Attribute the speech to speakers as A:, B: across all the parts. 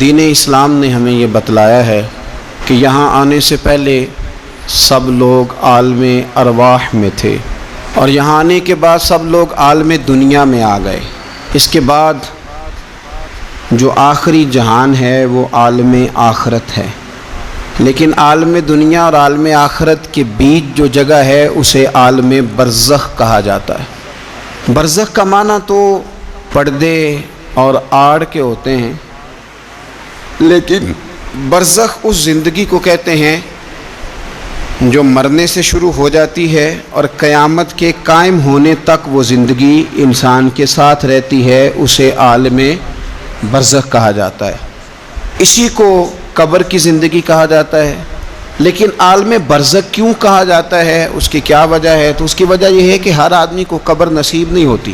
A: دین اسلام نے ہمیں یہ بتلایا ہے کہ یہاں آنے سے پہلے سب لوگ عالم ارواح میں تھے، اور یہاں آنے کے بعد سب لوگ عالم دنیا میں آ گئے۔ اس کے بعد جو آخری جہان ہے وہ عالم آخرت ہے، لیکن عالم دنیا اور عالم آخرت کے بیچ جو جگہ ہے اسے عالم برزخ کہا جاتا ہے۔ برزخ کا معنی تو پردے اور آڑ کے ہوتے ہیں، لیکن برزخ اس زندگی کو کہتے ہیں جو مرنے سے شروع ہو جاتی ہے اور قیامت کے قائم ہونے تک وہ زندگی انسان کے ساتھ رہتی ہے، اسے عالم برزخ کہا جاتا ہے۔ اسی کو قبر کی زندگی کہا جاتا ہے۔ لیکن عالم برزخ کیوں کہا جاتا ہے، اس کی کیا وجہ ہے؟ تو اس کی وجہ یہ ہے کہ ہر آدمی کو قبر نصیب نہیں ہوتی،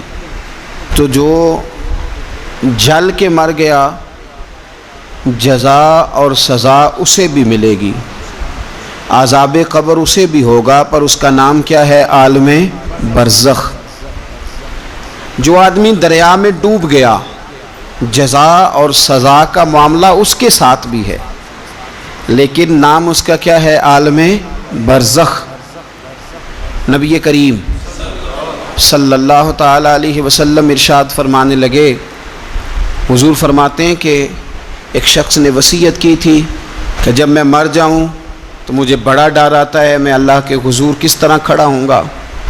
A: تو جو جل کے مر گیا جزا اور سزا اسے بھی ملے گی، عذاب قبر اسے بھی ہوگا، پر اس کا نام کیا ہے؟ عالم برزخ۔ جو آدمی دریا میں ڈوب گیا جزا اور سزا کا معاملہ اس کے ساتھ بھی ہے، لیکن نام اس کا کیا ہے؟ عالم برزخ۔ نبی کریم صلی اللہ تعالی علیہ وسلم ارشاد فرمانے لگے، حضور فرماتے ہیں کہ ایک شخص نے وصیت کی تھی کہ جب میں مر جاؤں تو مجھے بڑا ڈر آتا ہے، میں اللہ کے حضور کس طرح کھڑا ہوں گا۔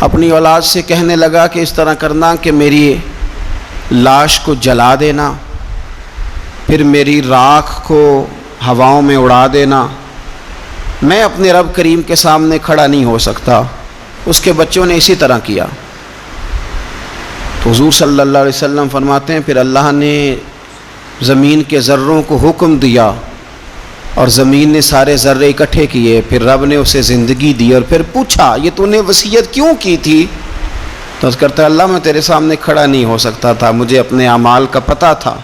A: اپنی اولاد سے کہنے لگا کہ اس طرح کرنا کہ میری لاش کو جلا دینا، پھر میری راکھ کو ہواؤں میں اڑا دینا، میں اپنے رب کریم کے سامنے کھڑا نہیں ہو سکتا۔ اس کے بچوں نے اسی طرح کیا۔ تو حضور صلی اللہ علیہ وسلم فرماتے ہیں پھر اللہ نے زمین کے ذروں کو حکم دیا اور زمین نے سارے ذرے اکٹھے کیے، پھر رب نے اسے زندگی دی اور پھر پوچھا یہ تو نے وصیت کیوں کی تھی؟ تو اس کرتا اللہ میں تیرے سامنے کھڑا نہیں ہو سکتا تھا، مجھے اپنے اعمال کا پتہ تھا،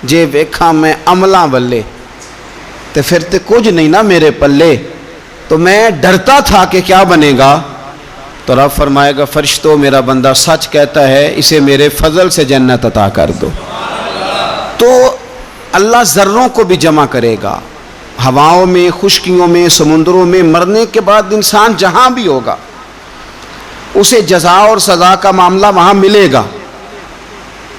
A: جے ویکھا میں عملاں والے تے پھر تے کچھ نہیں نا میرے پلے، تو میں ڈرتا تھا کہ کیا بنے گا۔ تو رب فرمائے گا فرشتوں میرا بندہ سچ کہتا ہے، اسے میرے فضل سے جنت عطا کر دو۔ تو اللہ ذروں کو بھی جمع کرے گا، ہواؤں میں، خشکیوں میں، سمندروں میں، مرنے کے بعد انسان جہاں بھی ہوگا اسے جزا اور سزا کا معاملہ وہاں ملے گا۔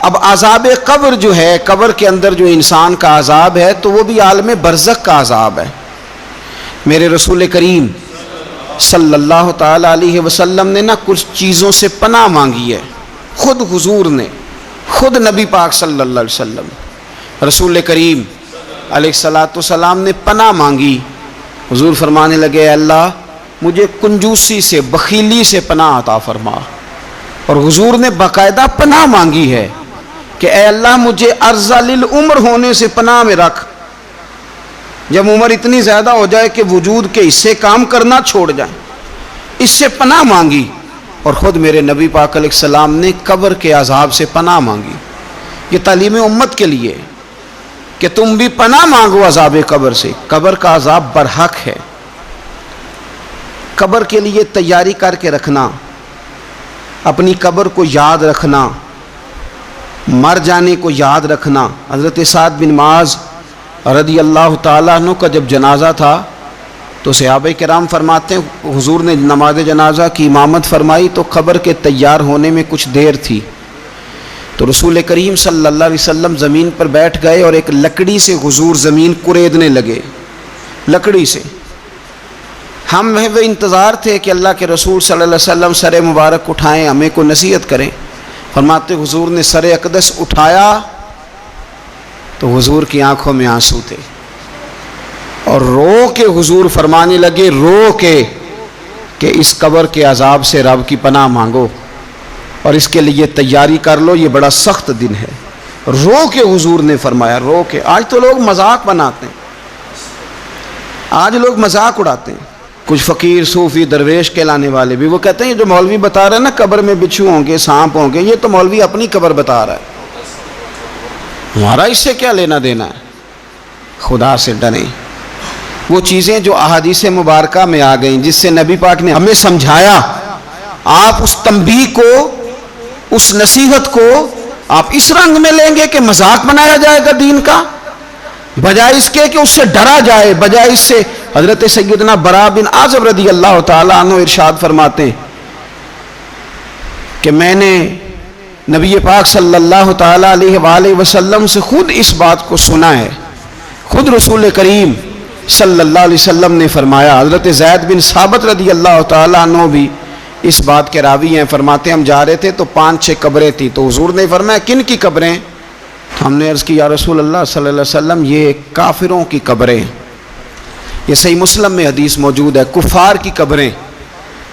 A: اب عذاب قبر جو ہے، قبر کے اندر جو انسان کا عذاب ہے تو وہ بھی عالم برزخ کا عذاب ہے۔ میرے رسول کریم صلی اللہ تعالی علیہ وسلم نے نا کچھ چیزوں سے پناہ مانگی ہے، خود حضور نے، خود نبی پاک صلی اللہ علیہ وسلم رسول کریم علیہ السلام نے پناہ مانگی۔ حضور فرمانے لگے اے اللہ مجھے کنجوسی سے، بخیلی سے پناہ عطا فرما، اور حضور نے باقاعدہ پناہ مانگی ہے کہ اے اللہ مجھے ارذل العمر ہونے سے پناہ میں رکھ، جب عمر اتنی زیادہ ہو جائے کہ وجود کے حصے کام کرنا چھوڑ جائیں، اس سے پناہ مانگی۔ اور خود میرے نبی پاک علیہ السلام نے قبر کے عذاب سے پناہ مانگی۔ یہ تعلیم امت کے لیے کہ تم بھی پناہ مانگو عذاب قبر سے۔ قبر کا عذاب برحق ہے، قبر کے لیے تیاری کر کے رکھنا، اپنی قبر کو یاد رکھنا، مر جانے کو یاد رکھنا۔ حضرت سعد بن معاذ رضی اللہ تعالیٰ عنہ کا جب جنازہ تھا تو صحابہ کرام فرماتے ہیں حضور نے نماز جنازہ کی امامت فرمائی تو قبر کے تیار ہونے میں کچھ دیر تھی، تو رسول کریم صلی اللہ علیہ وسلم زمین پر بیٹھ گئے اور ایک لکڑی سے حضور زمین کریدنے لگے، لکڑی سے۔ ہم وہ انتظار تھے کہ اللہ کے رسول صلی اللہ علیہ وسلم سر مبارک اٹھائیں، ہمیں کو نصیحت کریں۔ فرماتے حضور نے سر اقدس اٹھایا تو حضور کی آنکھوں میں آنسو تھے، اور رو کے حضور فرمانے لگے، رو کے کہ اس قبر کے عذاب سے رب کی پناہ مانگو اور اس کے لیے تیاری کر لو، یہ بڑا سخت دن ہے۔ رو کے حضور نے فرمایا، رو کے۔ آج تو لوگ مذاق بناتے ہیں، آج لوگ مذاق اڑاتے ہیں، کچھ فقیر صوفی درویش کہلانے والے بھی، وہ کہتے ہیں جو مولوی بتا رہا ہے نا قبر میں بچھو ہوں گے، سانپ ہوں گے، یہ تو مولوی اپنی قبر بتا رہا ہے، ہمارا اس سے کیا لینا دینا ہے۔ خدا سے ڈریں۔ وہ چیزیں جو احادیث مبارکہ میں آ گئیں جس سے نبی پاک نے ہمیں سمجھایا، آپ اس تنبیہ کو، اس نصیحت کو آپ اس رنگ میں لیں گے کہ مذاق بنایا جائے گا دین کا؟ بجائے اس کے کہ اس سے ڈرا جائے، بجائے اس سے حضرت سیدنا برا بن عازب رضی اللہ تعالیٰ عنہ ارشاد فرماتے ہیں کہ میں نے نبی پاک صلی اللہ تعالیٰ علیہ وآلہ وسلم سے خود اس بات کو سنا ہے، خود رسول کریم صلی اللہ علیہ وسلم نے فرمایا۔ حضرت زید بن ثابت رضی اللہ تعالیٰ عنہ بھی اس بات کے راوی ہیں، فرماتے ہم جا رہے تھے تو 5-6 قبریں تھی، تو حضور نے فرمایا کن کی قبریں؟ ہم نے عرض کی یا رسول اللہ صلی اللہ علیہ وسلم یہ کافروں کی قبریں، یہ صحیح مسلم میں حدیث موجود ہے، کفار کی قبریں۔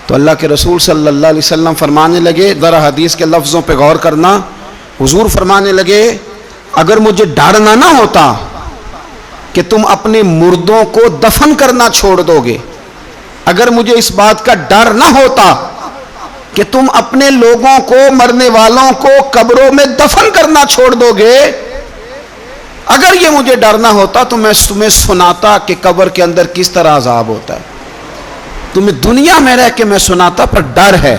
A: تو اللہ کے رسول صلی اللہ علیہ وسلم فرمانے لگے، ذرا حدیث کے لفظوں پہ غور کرنا، حضور فرمانے لگے اگر مجھے ڈر نہ ہوتا کہ تم اپنے مردوں کو دفن کرنا چھوڑ دو گے، اگر مجھے اس بات کا ڈر نہ ہوتا کہ تم اپنے لوگوں کو، مرنے والوں کو قبروں میں دفن کرنا چھوڑ دو گے، اگر یہ مجھے ڈر نہ ہوتا تو میں تمہیں سناتا کہ قبر کے اندر کس طرح عذاب ہوتا ہے، تمہیں دنیا میں رہ کے میں سناتا، پر ڈر ہے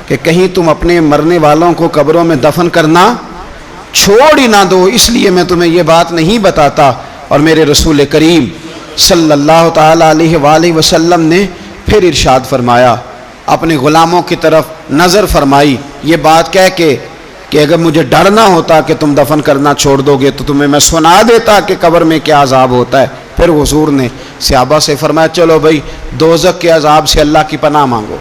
A: کہ کہیں تم اپنے مرنے والوں کو قبروں میں دفن کرنا چھوڑ ہی نہ دو، اس لیے میں تمہیں یہ بات نہیں بتاتا۔ اور میرے رسول کریم صلی اللہ تعالیٰ علیہ وآلہ وسلم نے پھر ارشاد فرمایا، اپنے غلاموں کی طرف نظر فرمائی، یہ بات کہہ کے کہ اگر مجھے ڈر نہ ہوتا کہ تم دفن کرنا چھوڑ دو گے تو تمہیں میں سنا دیتا کہ قبر میں کیا عذاب ہوتا ہے۔ پھر حضور نے صحابہ سے فرمایا چلو بھائی دوزخ کے عذاب سے اللہ کی پناہ مانگو،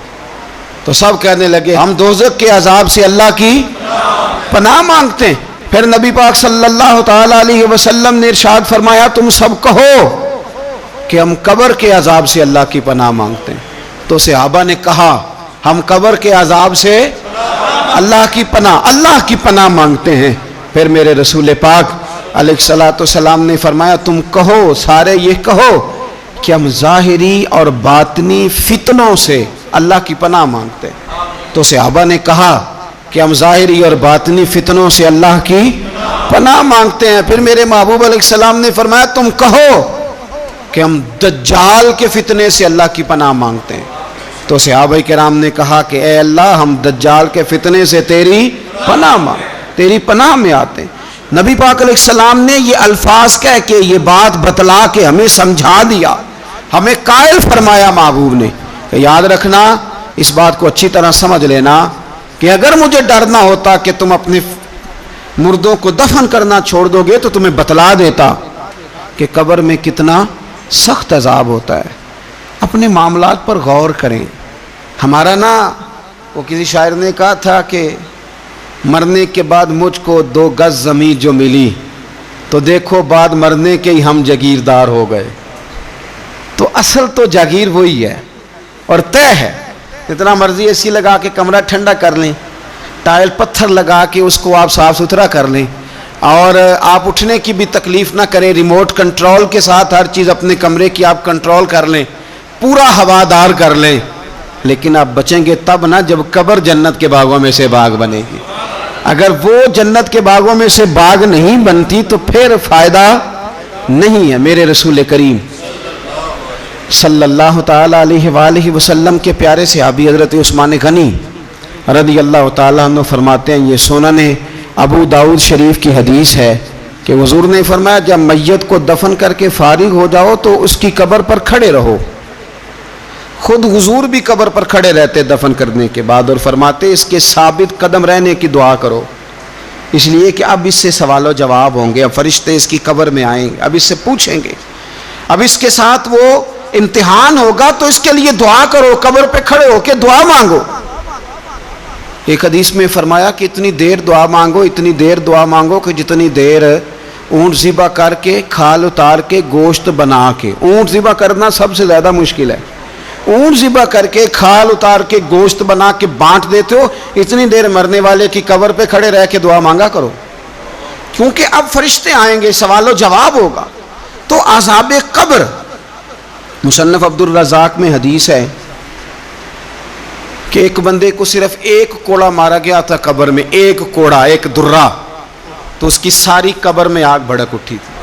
A: تو سب کہنے لگے ہم دوزخ کے عذاب سے اللہ کی پناہ مانگتے ہیں۔ پھر نبی پاک صلی اللہ تعالیٰ علیہ وسلم نے ارشاد فرمایا تم سب کہو کہ ہم قبر کے عذاب سے اللہ کی پناہ مانگتے ہیں۔ تو صحابہ نے کہا ہم قبر کے عذاب سے اللہ کی پناہ مانگتے ہیں۔ پھر میرے رسول پاک علیہ الصلوۃ والسلام نے فرمایا تم کہو، سارے یہ کہو کہ ہم ظاہری اور باطنی فتنوں سے اللہ کی پناہ مانگتے ہیں۔ تو صحابہ نے کہا کہ ہم ظاہری اور باطنی فتنوں سے اللہ کی پناہ مانگتے ہیں۔ پھر میرے محبوب علیہ السلام نے فرمایا تم کہو کہ ہم دجال کے فتنے سے اللہ کی پناہ مانگتے ہیں۔ تو صحابہ کرام نے کہا کہ اے اللہ ہم دجال کے فتنے سے تیری پناہ میں آتے ہیں۔ نبی پاک علیہ السلام نے یہ الفاظ کہہ کے یہ بات بتلا کے ہمیں سمجھا دیا، ہمیں قائل فرمایا محبوب نے کہ یاد رکھنا، اس بات کو اچھی طرح سمجھ لینا کہ اگر مجھے ڈر نہ ہوتا کہ تم اپنے مردوں کو دفن کرنا چھوڑ دو گے تو تمہیں بتلا دیتا کہ قبر میں کتنا سخت عذاب ہوتا ہے۔ اپنے معاملات پر غور کریں۔ ہمارا وہ کسی شاعر نے کہا تھا کہ مرنے کے بعد مجھ کو 2 گز زمین جو ملی تو دیکھو بعد مرنے کے ہی ہم جاگیردار ہو گئے۔ تو اصل تو جاگیر وہی ہے اور طے ہے، جتنا مرضی اے سی لگا کے کمرہ ٹھنڈا کر لیں، ٹائل پتھر لگا کے اس کو آپ صاف ستھرا کر لیں، اور آپ اٹھنے کی بھی تکلیف نہ کریں، ریموٹ کنٹرول کے ساتھ ہر چیز اپنے کمرے کی آپ کنٹرول کر لیں، پورا ہوادار کر لیں، لیکن آپ بچیں گے تب نہ جب قبر جنت کے باغوں میں سے باغ بنے گی۔ اگر وہ جنت کے باغوں میں سے باغ نہیں بنتی تو پھر فائدہ نہیں ہے۔ میرے رسول کریم صلی اللہ تعالیٰ علیہ وآلہ وسلم کے پیارے صحابی حضرت عثمان غنی رضی اللہ تعالیٰ عنہ فرماتے ہیں، یہ سنن ابو داؤد شریف کی حدیث ہے کہ حضور نے فرمایا جب میت کو دفن کر کے فارغ ہو جاؤ تو اس کی قبر پر کھڑے رہو۔ خود حضور بھی قبر پر کھڑے رہتے دفن کرنے کے بعد، اور فرماتے اس کے ثابت قدم رہنے کی دعا کرو، اس لیے کہ اب اس سے سوال و جواب ہوں گے، اب فرشتے اس کی قبر میں آئیں گے، اب اس سے پوچھیں گے، اب اس کے ساتھ وہ امتحان ہوگا، تو اس کے لیے دعا کرو، قبر پہ کھڑے ہو کے دعا مانگو۔ ایک حدیث میں فرمایا کہ اتنی دیر دعا مانگو کہ جتنی دیر اونٹ ذبح کر کے کھال اتار کے گوشت بنا کے، اونٹ ذبح کرنا سب سے زیادہ مشکل ہے، اونٹ ذبح کر کے کھال اتار کے گوشت بنا کے بانٹ دیتے ہو، اتنی دیر مرنے والے کی قبر پہ کھڑے رہ کے دعا مانگا کرو، کیونکہ اب فرشتے آئیں گے، سوال و جواب ہوگا۔ تو عذاب قبر، مصنف عبد الرزاق میں حدیث ہے کہ ایک بندے کو صرف 1 کوڑا مارا گیا تھا قبر میں، 1 کوڑا، 1 درہ، تو اس کی ساری قبر میں آگ بھڑک اٹھی تھی۔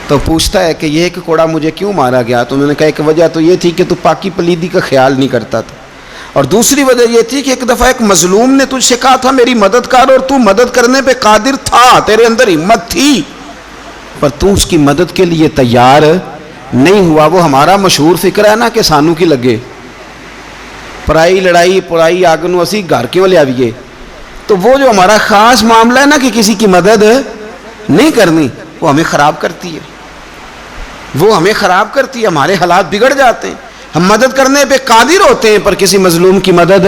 A: تو پوچھتا ہے کہ یہ 1 کوڑا مجھے کیوں مارا گیا؟ تو انہوں نے کہا ایک وجہ تو یہ تھی کہ تو پاکی پلیدی کا خیال نہیں کرتا تھا، اور دوسری وجہ یہ تھی کہ ایک دفعہ ایک مظلوم نے تجھ سے کہا تھا میری مدد کر، اور تو مدد کرنے پہ قادر تھا، تیرے اندر ہمت تھی، پر تو اس کی مدد کے لیے تیار نہیں ہوا۔ وہ ہمارا مشہور فکر ہے نا کہ سانو کی لگے، پرائی لڑائی پرائی آگ نو اسی گھر کیوں لے آئیے۔ تو وہ جو ہمارا خاص معاملہ ہے نا کہ کسی کی مدد نہیں کرنی، وہ ہمیں خراب کرتی ہے، وہ ہمیں خراب کرتی ہے، ہمارے حالات بگڑ جاتے ہیں۔ ہم مدد کرنے پہ قادر ہوتے ہیں پر کسی مظلوم کی مدد،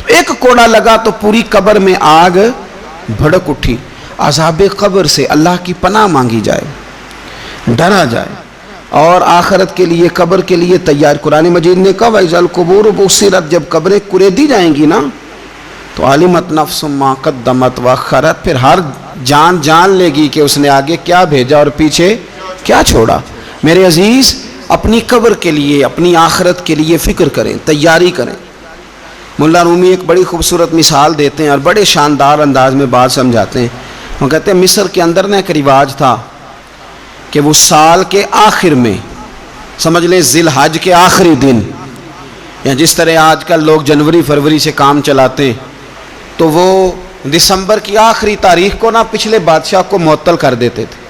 A: ایک کوڑا لگا تو پوری قبر میں آگ بھڑک اٹھی۔ عذاب قبر سے اللہ کی پناہ مانگی جائے، ڈرا جائے، اور آخرت کے لیے قبر کے لیے تیار۔ قرآن مجید نے کہا وَإِذَا الْقُبُورُ بُعْثِرَتْ، جب قبریں کریدی جائیں گی نا تو عَلِمَتْ نَفْسٌ مَا قَدَّمَتْ وَأَخَّرَتْ، پھر ہر جان لے گی کہ اس نے آگے کیا بھیجا اور پیچھے کیا چھوڑا۔ میرے عزیز، اپنی قبر کے لیے، اپنی آخرت کے لیے فکر کریں، تیاری کریں۔ مولا رومی ایک بڑی خوبصورت مثال دیتے ہیں اور بڑے شاندار انداز میں بات سمجھاتے ہیں۔ وہ کہتے ہیں مصر کے اندر نا ایک رواج تھا کہ وہ سال کے آخر میں، سمجھ لیں ذی الحج کے آخری دن، یا جس طرح آج کل لوگ جنوری فروری سے کام چلاتے ہیں، تو وہ دسمبر کی آخری تاریخ کو نا پچھلے بادشاہ کو معطل کر دیتے تھے،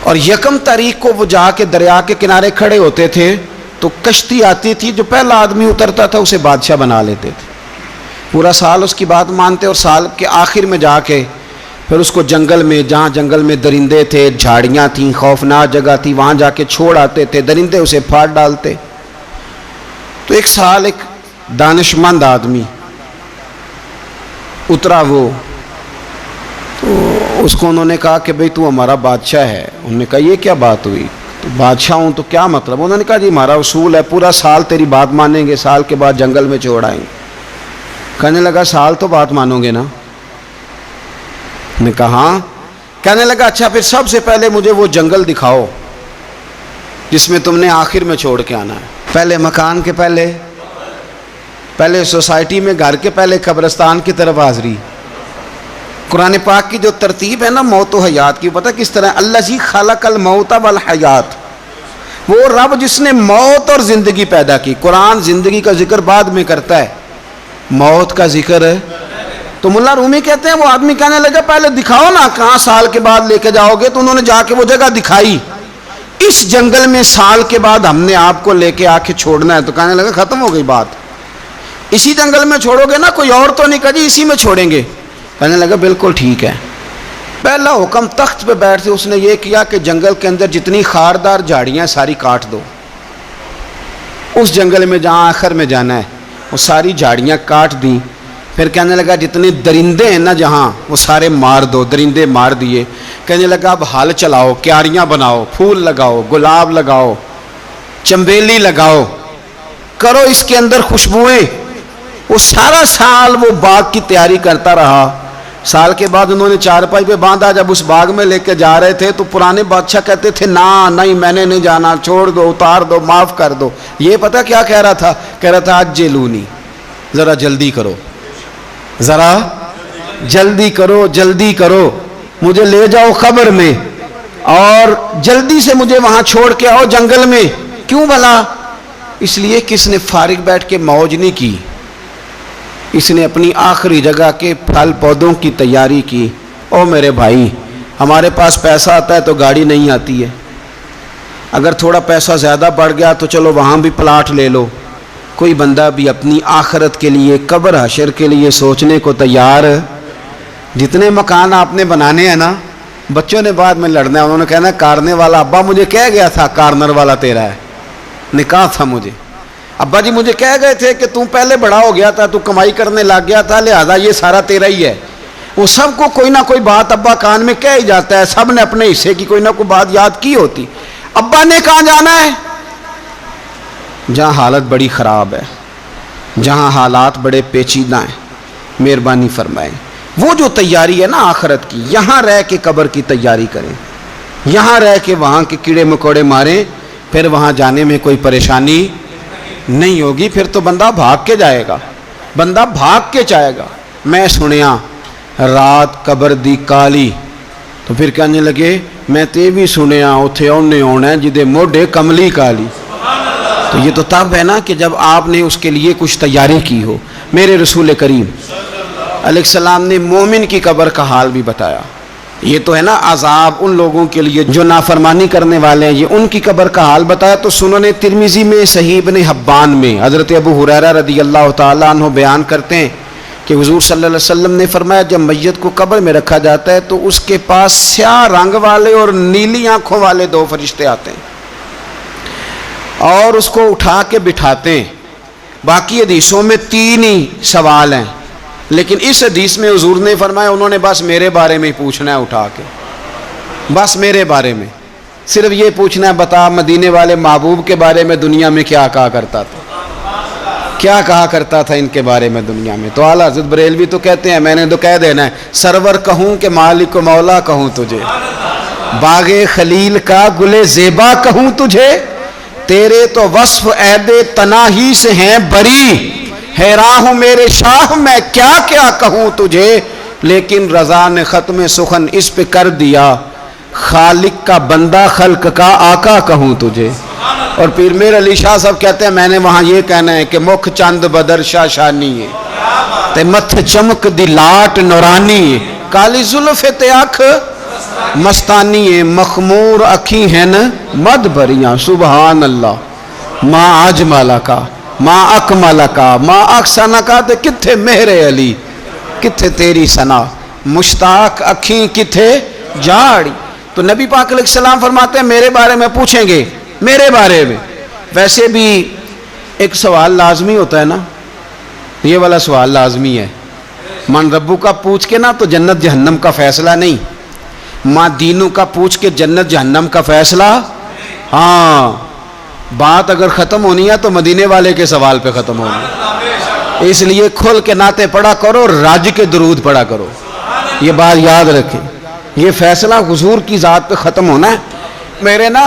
A: اور یکم تاریخ کو وہ جا کے دریا کے کنارے کھڑے ہوتے تھے تو کشتی آتی تھی، جو پہلا آدمی اترتا تھا اسے بادشاہ بنا لیتے تھے۔ پورا سال اس کی بات مانتے اور سال کے آخر میں جا کے پھر اس کو جنگل میں، جہاں جنگل میں درندے تھے، جھاڑیاں تھیں، خوفناک جگہ تھی، وہاں جا کے چھوڑ آتے تھے، درندے اسے پھاڑ ڈالتے۔ تو ایک سال ایک دانشمند آدمی اترا، وہ تو اس کو انہوں نے کہا کہ بھئی تو ہمارا بادشاہ ہے۔ انہوں نے کہا یہ کیا بات ہوئی؟ تو بادشاہ ہوں تو کیا مطلب؟ انہوں نے کہا جی ہمارا اصول ہے، پورا سال تیری بات مانیں گے، سال کے بعد جنگل میں چھوڑ آئیں گے۔ کہنے لگا سال تو بات مانو گے نا؟ نے کہا ہاں۔ کہنے لگا اچھا پھر سب سے پہلے مجھے وہ جنگل دکھاؤ جس میں تم نے آخر میں چھوڑ کے آنا ہے۔ پہلے مکان کے پہلے سوسائٹی میں گھر کے پہلے قبرستان کی طرف حاضری۔ قرآن پاک کی جو ترتیب ہے نا موت و حیات کی، پتہ کس طرح؟ الذی خلق الموت والحیات، وہ رب جس نے موت اور زندگی پیدا کی۔ قرآن زندگی کا ذکر بعد میں کرتا ہے، موت کا ذکر ہے۔ تو ملا رومی کہتے ہیں وہ آدمی کہنے لگا پہلے دکھاؤ نا کہاں سال کے بعد لے کے جاؤ گے۔ تو انہوں نے جا کے وہ جگہ دکھائی، اس جنگل میں سال کے بعد ہم نے آپ کو لے کے آ کے چھوڑنا ہے۔ تو کہنے لگا ختم ہو گئی بات، اسی جنگل میں چھوڑو گے نا، کوئی اور تو نہیں؟ کہا جی اسی میں چھوڑیں گے۔ کہنے لگا بالکل ٹھیک ہے۔ پہلا حکم تخت پہ بیٹھتے اس نے یہ کیا کہ جنگل کے اندر جتنی خاردار جھاڑیاں ساری کاٹ دو، اس جنگل میں جہاں آخر میں جانا ہے وہ ساری جھاڑیاں کاٹ دیں۔ پھر کہنے لگا جتنے درندے ہیں نا جہاں وہ سارے مار دو، درندے مار دیے۔ کہنے لگا اب ہل چلاؤ، کیاریاں بناؤ، پھول لگاؤ، گلاب لگاؤ، چنبیلی لگاؤ، کرو اس کے اندر خوشبوئیں۔ وہ سارا سال وہ باغ کی تیاری کرتا رہا۔ سال کے بعد انہوں نے چارپائی پہ باندھا، جب اس باغ میں لے کے جا رہے تھے تو پرانے بادشاہ کہتے تھے نہیں میں نے نہیں جانا، چھوڑ دو، اتار دو، معاف کر دو۔ یہ پتہ کیا کہہ رہا تھا؟ کہہ رہا تھا عجلونی، ذرا جلدی کرو، ذرا جلدی کرو، جلدی کرو، مجھے لے جاؤ قبر میں اور جلدی سے مجھے وہاں چھوڑ کے آؤ جنگل میں۔ کیوں بھلا؟ اس لیے کہ اس نے فارغ بیٹھ کے موج نہیں کی، اس نے اپنی آخری جگہ کے پھل پودوں کی تیاری کی۔ او میرے بھائی، ہمارے پاس پیسہ آتا ہے تو گاڑی نہیں آتی ہے، اگر تھوڑا پیسہ زیادہ بڑھ گیا تو چلو وہاں بھی پلاٹ لے لو۔ کوئی بندہ بھی اپنی آخرت کے لیے، قبر حشر کے لیے سوچنے کو تیار؟ جتنے مکان آپ نے بنانے ہیں نا، بچوں نے بعد میں لڑنا ہے، انہوں نے کہنا کارنے والا ابا مجھے کہہ گیا تھا کارنر والا تیرا ہے، نے کہا تھا مجھے ابا جی، مجھے کہہ گئے تھے کہ تم پہلے بڑا ہو گیا تھا، تو کمائی کرنے لگ گیا تھا، لہذا یہ سارا تیرا ہی ہے۔ وہ سب کو کوئی نہ کوئی بات ابا کان میں کہہ ہی جاتا ہے، سب نے اپنے حصے کی کوئی نہ کوئی بات یاد کی ہوتی۔ ابا نے کہاں جانا ہے؟ جہاں حالت بڑی خراب ہے، جہاں حالات بڑے پیچیدہ ہیں، مہربانی فرمائیں۔ وہ جو تیاری ہے نا آخرت کی، یہاں رہ کے قبر کی تیاری کریں، یہاں رہ کے وہاں کے کیڑے مکوڑے ماریں، پھر وہاں جانے میں کوئی پریشانی نہیں ہوگی۔ پھر تو بندہ بھاگ کے جائے گا، بندہ بھاگ کے جائے گا۔ میں سنیا رات قبر دی کالی، تو پھر کہنے لگے میں تے بھی سنیا اتھے اونے ہونا ہے جدے موڈے کملی کالی۔ تو یہ تو تب ہے نا کہ جب آپ نے اس کے لیے کچھ تیاری کی ہو۔ میرے رسول کریم علیہ السلام نے مومن کی قبر کا حال بھی بتایا، یہ تو ہے نا عذاب ان لوگوں کے لیے جو نافرمانی کرنے والے ہیں، یہ ان کی قبر کا حال بتایا۔ تو سنن ترمذی میں صحیح ابن حبان میں حضرت ابو ہریرہ رضی اللہ تعالیٰ عنہ بیان کرتے ہیں کہ حضور صلی اللہ علیہ وسلم نے فرمایا جب میت کو قبر میں رکھا جاتا ہے تو اس کے پاس سیاہ رنگ والے اور نیلی آنکھوں والے 2 فرشتے آتے ہیں اور اس کو اٹھا کے بٹھاتے ہیں۔ باقی حدیثوں میں 3 ہی سوال ہیں، لیکن اس حدیث میں حضور نے فرمایا انہوں نے بس میرے بارے میں ہی پوچھنا ہے، اٹھا کے بس میرے بارے میں صرف یہ پوچھنا ہے، بتا مدینے والے محبوب کے بارے میں دنیا میں کیا کہا کرتا تھا، کیا کہا کرتا تھا ان کے بارے میں دنیا میں۔ تو اعلیٰ حضرت بریلوی تو کہتے ہیں میں نے تو کہہ دینا ہے، سرور کہوں کہ مالک و مولا کہوں تجھے، باغ خلیل کا گل زیبا کہوں تجھے، تیرے تو وصف عید تناہی سے ہیں بری، حیران ہوں میرے شاہ میں کیا کیا کہوں تجھے، لیکن رضا نے ختم سخن اس پہ کر دیا، خالق کا بندہ خلق کا آقا کہوں تجھے۔ اور پیر میر علی شاہ صاحب کہتے ہیں میں نے وہاں یہ کہنا ہے کہ مکھ چند بدر شاہ شانی ہے تے متھ چمک دی لاٹ نورانی ہے، کالی زلف تے اکھ مستانی ہے، مخمور اکھی ہیں مد بریاں، سبحان اللہ ما اجمل کا ما اکمل کا ما احسن کا، تے کتھے مہر علی کتھے تیری ثنا، مشتاق اکھیں کتھے جاڑی۔ تو نبی پاک علیہ السلام فرماتے ہیں میرے بارے میں پوچھیں گے، میرے بارے میں۔ ویسے بھی ایک سوال لازمی ہوتا ہے نا، یہ والا سوال لازمی ہے، من ربو کا پوچھ کے نا تو جنت جہنم کا فیصلہ نہیں، ماں دینوں کا پوچھ کے جنت جہنم کا فیصلہ۔ ہاں بات اگر ختم ہونی ہے تو مدینے والے کے سوال پہ ختم ہونی ہے، اس لیے کھل کے نعتیں پڑھا کرو، راج کے درود پڑھا کرو، یہ بات یاد رکھیں، یہ فیصلہ حضور کی ذات پہ ختم ہونا ہے۔ میرے نا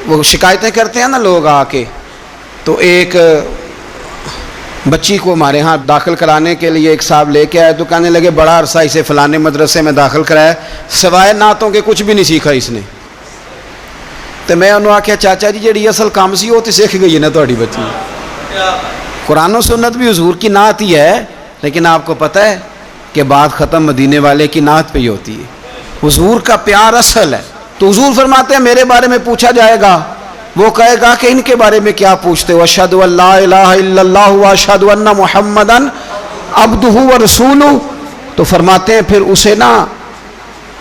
A: وہ شکایتیں کرتے ہیں نا لوگ آ کے، تو ایک بچی کو ہمارے ہاں داخل کرانے کے لیے ایک صاحب لے کے آئے تو کہنے لگے بڑا عرصہ اسے فلانے مدرسے میں داخل کرایا، سوائے نعتوں کے کچھ بھی نہیں سیکھا اس نے۔ تو میں انہوں نے آخیا چاچا جی جیڑی اصل کام سی وہ تو سیکھ گئی ہے نا تہاڈی بچی، قرآن و سنت بھی حضور کی نعت ہی ہے، لیکن آپ کو پتہ ہے کہ بات ختم مدینے والے کی نعت پہ ہی ہوتی ہے، حضور کا پیار اصل ہے۔ تو حضور فرماتے ہیں میرے بارے میں پوچھا جائے گا، وہ کہے گا کہ ان کے بارے میں کیا پوچھتے ہو، اشہد ان لا الہ الا اللہ واشہد ان محمدن عبدہ ورسولہ۔ تو فرماتے ہیں پھر اسے نا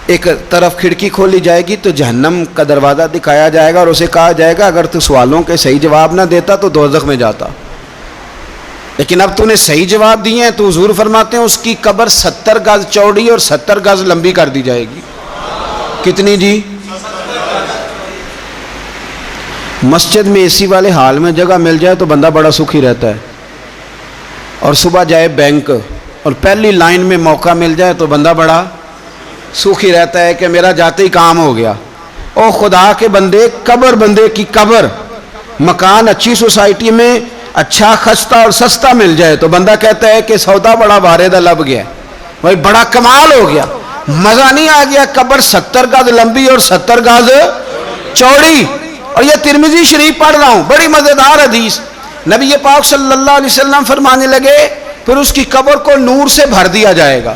A: ایک طرف کھڑکی کھولی جائے گی تو جہنم کا دروازہ دکھایا جائے گا اور اسے کہا جائے گا اگر تو سوالوں کے صحیح جواب نہ دیتا تو دوزخ میں جاتا، لیکن اب تو نے صحیح جواب دیے ہیں۔ تو حضور فرماتے ہیں اس کی قبر 70 گز چوڑی اور 70 گز لمبی کر دی جائے گی۔ کتنی جی؟ مسجد میں اے سی والے حال میں جگہ مل جائے تو بندہ بڑا سکھی رہتا ہے، اور صبح جائے بینک اور پہلی لائن میں موقع مل جائے تو بندہ بڑا سکھی رہتا ہے کہ میرا جاتے ہی کام ہو گیا۔ او خدا کے بندے، قبر بندے کی قبر، مکان اچھی سوسائٹی میں اچھا خستہ اور سستا مل جائے تو بندہ کہتا ہے کہ سودا بڑا واردہ لب گیا، بھائی بڑا کمال ہو گیا، مزہ نہیں آ گیا۔ قبر 70 گز لمبی اور 70 گز چوڑی، اور یہ ترمذی شریف پڑھ رہا ہوں، بڑی مزیدار حدیث۔ نبی پاک صلی اللہ علیہ وسلم فرمانے لگے پھر اس کی قبر کو نور سے بھر دیا جائے گا۔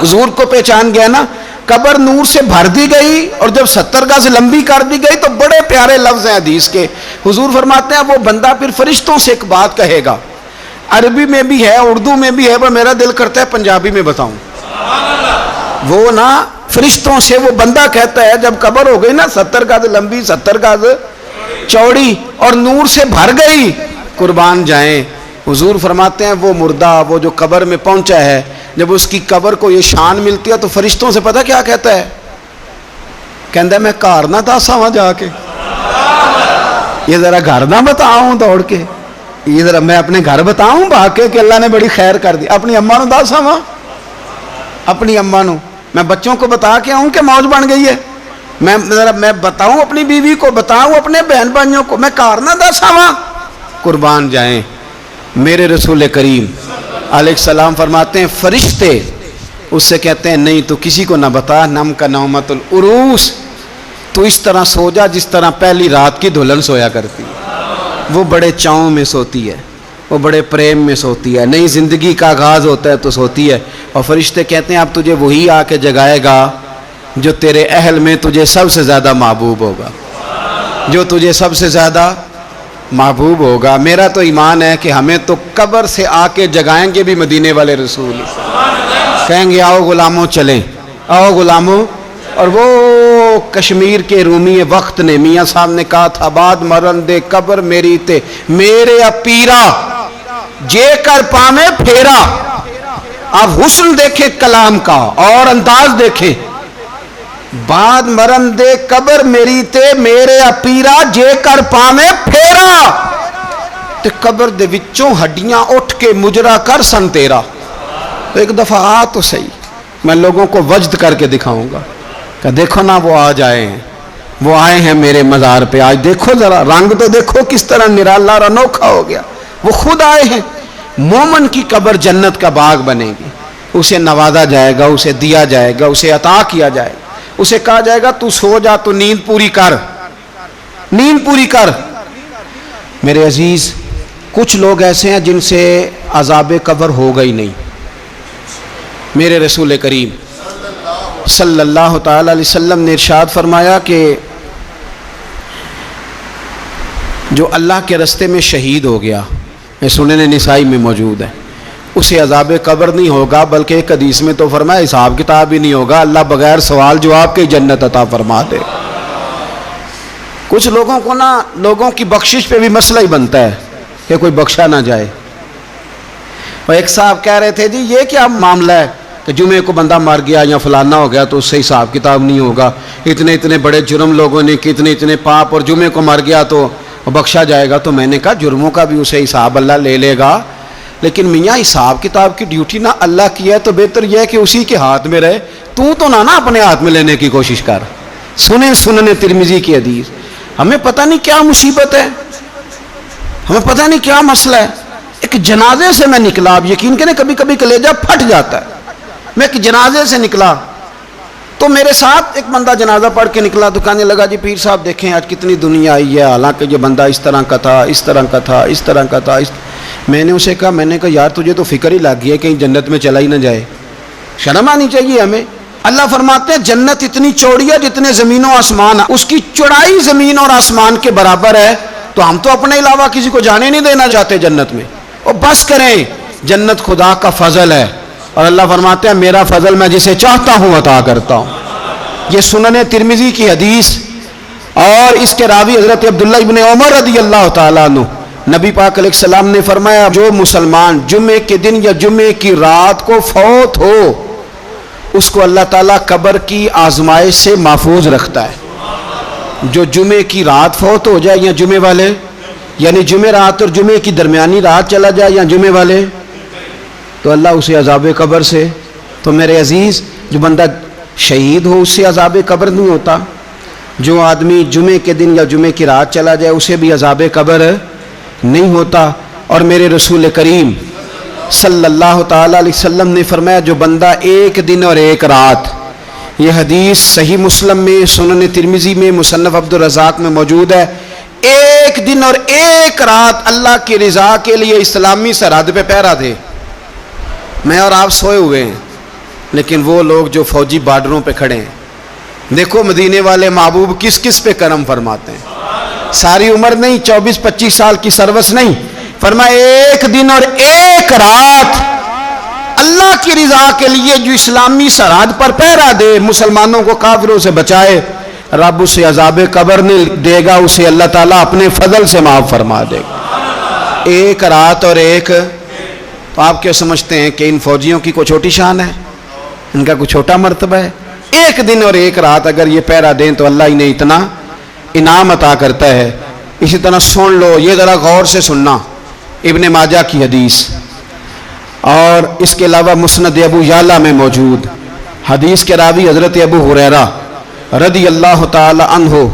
A: حضور کو پہچان گیا نا، قبر نور سے بھر دی گئی اور جب 70 گز لمبی کر دی گئی تو بڑے پیارے لفظ ہیں حدیث کے۔ حضور فرماتے ہیں وہ بندہ پھر فرشتوں سے ایک بات کہے گا، عربی میں بھی ہے اردو میں بھی ہے، پر میرا دل کرتا ہے پنجابی میں بتاؤں۔ وہ نا فرشتوں سے وہ بندہ کہتا ہے جب قبر ہو گئی نا 70 گز لمبی 70 گز چوڑی اور نور سے بھر گئی، قربان جائیں، حضور فرماتے ہیں وہ مردہ وہ جو قبر میں پہنچا ہے، جب اس کی قبر کو یہ شان ملتی ہے تو فرشتوں سے پتہ کیا کہتا ہے؟ کہتا ہے میں گھر نہ دسا وہاں جا کے، یہ ذرا گھر نہ بتاؤں دوڑ کے، یہ ذرا میں اپنے گھر بتاؤں باقی کہ اللہ نے بڑی خیر کر دی، اپنی اماں نو دسا وہاں، اپنی اماں نو میں بچوں کو بتا کے آؤں کہ موج بن گئی ہے، میں بتاؤں اپنی بیوی کو، بتاؤں اپنے بہن بھائیوں کو، میں کار نہ دسا وہاں۔ قربان جائیں میرے رسول کریم علیہ السلام فرماتے ہیں فرشتے اس سے کہتے ہیں نہیں تو کسی کو نہ بتا، نم کا نومت العروس، تو اس طرح سو جا جس طرح پہلی رات کی دلہن سویا کرتی، وہ بڑے چاؤں میں سوتی ہے، وہ بڑے پریم میں سوتی ہے، نئی زندگی کا آغاز ہوتا ہے تو سوتی ہے، اور فرشتے کہتے ہیں اب تجھے وہی آ کے جگائے گا جو تیرے اہل میں تجھے سب سے زیادہ محبوب ہوگا، جو تجھے سب سے زیادہ محبوب ہوگا۔ میرا تو ایمان ہے کہ ہمیں تو قبر سے آ کے جگائیں گے بھی مدینے والے رسول، کہیں گے آؤ غلاموں چلیں، آؤ غلاموں۔ اور وہ کشمیر کے رومی وقت نے میاں صاحب نے کہا تھا بعد مرن دے قبر میری تے میرے پیرا جے کر پامے پھیرا۔ آپ حسن دیکھیں کلام کا اور انداز دیکھیں، بعد مرن دے قبر میری تے میرے پیرا جے کر پامے پھیرا، تے قبر دے وچوں ہڈیاں اٹھ کے مجرا کر سن تیرا۔ تو ایک دفعہ آ تو صحیح، میں لوگوں کو وجد کر کے دکھاؤں گا کہ دیکھو نا وہ آج آئے ہیں، وہ آئے ہیں میرے مزار پہ، آج دیکھو ذرا رنگ تو دیکھو کس طرح نرالا اور انوکھا ہو گیا، وہ خود آئے ہیں۔ مومن کی قبر جنت کا باغ بنے گی، اسے نوازا جائے گا، اسے دیا جائے گا، اسے عطا کیا جائے گا، اسے کہا جائے گا تو سو جا، تو نیند پوری کر، نیند پوری کر۔ میرے عزیز کچھ لوگ ایسے ہیں جن سے عذاب قبر ہوگا ہی نہیں۔ میرے رسول کریم صلی اللہ تعالی علیہ وسلم نے ارشاد فرمایا کہ جو اللہ کے رستے میں شہید ہو گیا، یہ سنن نسائی میں موجود ہے، اسے عذاب قبر نہیں ہوگا، بلکہ ایک حدیث میں تو فرمایا حساب کتاب ہی نہیں ہوگا، اللہ بغیر سوال جواب کے جنت عطا فرما دے۔ کچھ لوگوں کو نا لوگوں کی بخشش پہ بھی مسئلہ ہی بنتا ہے کہ کوئی بخشا نہ جائے۔ اور ایک صاحب کہہ رہے تھے جی یہ کیا معاملہ ہے کہ جمعے کو بندہ مر گیا یا فلانا ہو گیا تو اس سے حساب کتاب نہیں ہوگا، اتنے بڑے جرم لوگوں نے کی، اتنے پاپ، اور جمعے کو مر گیا تو بخشا جائے گا۔ تو میں نے کہا جرموں کا بھی اسے حساب اللہ لے لے گا، لیکن میاں حساب کتاب کی ڈیوٹی نہ اللہ کی ہے تو بہتر یہ ہے کہ اسی کے ہاتھ میں رہے، تو نہ اپنے ہاتھ میں لینے کی کوشش کر۔ سنن ترمذی کی حدیث۔ ہمیں پتہ نہیں کیا مصیبت ہے، ہمیں پتہ نہیں کیا مسئلہ ہے۔ ایک جنازے سے میں نکلا، آپ یقین کریں کبھی کبھی کلیجہ پھٹ جاتا ہے۔ میں ایک جنازے سے نکلا تو میرے ساتھ ایک بندہ جنازہ پڑھ کے نکلا، تو کہنے لگا جی پیر صاحب دیکھیں آج کتنی دنیا آئی ہے، حالانکہ یہ بندہ اس طرح کا تھا، اس طرح کا تھا، اس طرح کا تھا۔ میں نے اسے کہا، میں نے کہا یار تجھے تو فکر ہی لگ گئی ہے کہیں جنت میں چلا ہی نہ جائے، شرم آنی چاہیے ہمیں۔ اللہ فرماتے ہیں جنت اتنی چوڑی ہے جتنے زمین و آسمان، اس کی چوڑائی زمین اور آسمان کے برابر ہے، تو ہم تو اپنے علاوہ کسی کو جانے نہیں دینا چاہتے جنت میں۔ اور بس کریں، جنت خدا کا فضل ہے، اور اللہ فرماتے ہیں میرا فضل میں جسے چاہتا ہوں عطا کرتا ہوں۔ یہ سنن ترمذی کی حدیث، اور اس کے راوی حضرت عبداللہ ابن عمر رضی اللہ تعالیٰ عنہ، نبی پاک علیہ السلام نے فرمایا جو مسلمان جمعے کے دن یا جمعے کی رات کو فوت ہو، اس کو اللہ تعالیٰ قبر کی آزمائش سے محفوظ رکھتا ہے۔ جو جمعے کی رات فوت ہو جائے یا جمعے والے، یعنی جمعے رات اور جمعے کی درمیانی رات چلا جائے یا جمعے والے، تو اللہ اسے عذاب قبر سے، تو میرے عزیز جو بندہ شہید ہو اس سے عذاب قبر نہیں ہوتا، جو آدمی جمعے کے دن یا جمعے کی رات چلا جائے اسے بھی عذاب قبر نہیں ہوتا۔ اور میرے رسول کریم صلی اللہ تعالیٰ علیہ وسلم نے فرمایا جو بندہ ایک دن اور ایک رات، یہ حدیث صحیح مسلم میں، سنن ترمذی میں، مصنف عبد الرزاق میں موجود ہے، ایک دن اور ایک رات اللہ کی رضا کے لیے اسلامی سرحد پہ پہرا دے۔ میں اور آپ سوئے ہوئے ہیں، لیکن وہ لوگ جو فوجی بارڈروں پہ کھڑے ہیں، دیکھو مدینے والے محبوب کس کس پہ کرم فرماتے ہیں۔ ساری عمر نہیں، 24-25 سال کی سروس نہیں، فرمایا ایک دن اور ایک رات اللہ کی رضا کے لیے جو اسلامی سرحد پر پہرا دے، مسلمانوں کو کافروں سے بچائے، رب اسے عذاب قبر نہیں دے گا، اسے اللہ تعالیٰ اپنے فضل سے معاف فرما دے گا۔ ایک رات اور ایک، تو آپ کیا سمجھتے ہیں کہ ان فوجیوں کی کوئی چھوٹی شان ہے، ان کا کوئی چھوٹا مرتبہ ہے؟ ایک دن اور ایک رات اگر یہ پہرا دیں تو اللہ انہیں اتنا انعام عطا کرتا ہے۔ اسی طرح سن لو، یہ ذرا غور سے سننا، ابن ماجہ کی حدیث، اور اس کے علاوہ مسند ابو یعلا میں موجود حدیث کے راوی حضرت ابو ہریرہ رضی اللہ تعالی عنہ،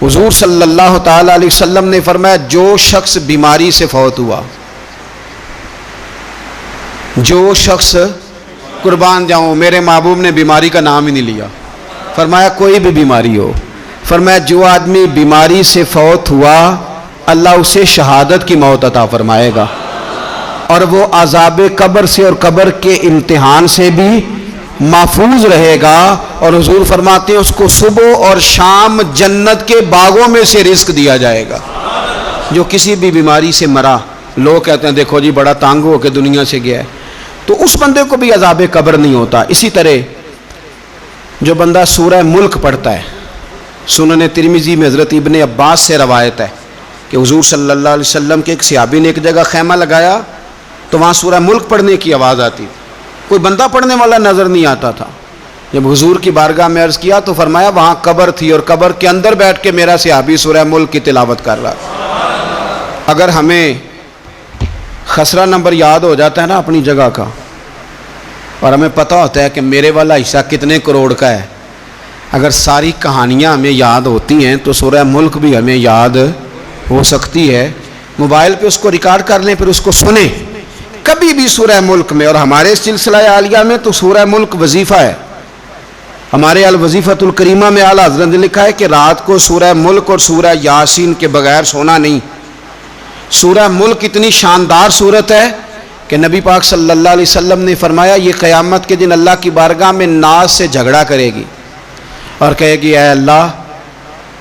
A: حضور صلی اللہ تعالی علیہ وسلم نے فرمایا جو شخص بیماری سے فوت ہوا، جو شخص، قربان جاؤں میرے محبوب نے بیماری کا نام ہی نہیں لیا، فرمایا کوئی بھی بیماری ہو، فرمایا جو آدمی بیماری سے فوت ہوا اللہ اسے شہادت کی موت عطا فرمائے گا۔ اور وہ عذاب قبر سے اور قبر کے امتحان سے بھی محفوظ رہے گا. اور حضور فرماتے ہیں اس کو صبح اور شام جنت کے باغوں میں سے رزق دیا جائے گا. جو کسی بھی بیماری سے مرا، لوگ کہتے ہیں دیکھو جی بڑا تنگ ہو کے دنیا سے گیا ہے، تو اس بندے کو بھی عذاب قبر نہیں ہوتا. اسی طرح جو بندہ سورہ ملک پڑھتا ہے، سنن ترمذی میں حضرت ابن عباس سے روایت ہے کہ حضور صلی اللہ علیہ وسلم کے ایک صحابی نے ایک جگہ خیمہ لگایا تو وہاں سورہ ملک پڑھنے کی آواز آتی، کوئی بندہ پڑھنے والا نظر نہیں آتا تھا. جب حضور کی بارگاہ میں عرض کیا تو فرمایا وہاں قبر تھی اور قبر کے اندر بیٹھ کے میرا صحابی سورہ ملک کی تلاوت کر رہا. اگر ہمیں خسرہ نمبر یاد ہو جاتا ہے نا اپنی جگہ کا، اور ہمیں پتہ ہوتا ہے کہ میرے والا حصہ کتنے کروڑ کا ہے، اگر ساری کہانیاں ہمیں یاد ہوتی ہیں تو سورہ ملک بھی ہمیں یاد ہو سکتی ہے. موبائل پہ اس کو ریکارڈ کر لیں، پھر اس کو سنیں کبھی بھی سورہ ملک میں. اور ہمارے سلسلہ عالیہ میں تو سورہ ملک وظیفہ ہے. ہمارے الوظیفۃ الکریمہ میں اعلیٰ حضرت نے لکھا ہے کہ رات کو سورہ ملک اور سورہ یاسین کے بغیر سونا نہیں. سورہ ملک اتنی شاندار صورت ہے کہ نبی پاک صلی اللہ علیہ وسلم نے فرمایا یہ قیامت کے دن اللہ کی بارگاہ میں ناز سے جھگڑا کرے گی اور کہے گی اے اللہ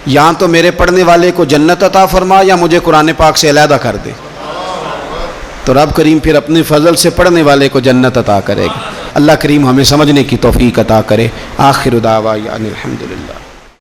A: یہاں تو میرے پڑھنے والے کو جنت عطا فرما یا مجھے قرآن پاک سے علیحدہ کر دے. تو رب کریم پھر اپنے فضل سے پڑھنے والے کو جنت عطا کرے گا. اللہ کریم ہمیں سمجھنے کی توفیق عطا کرے. آخر دعوانا الحمدللہ.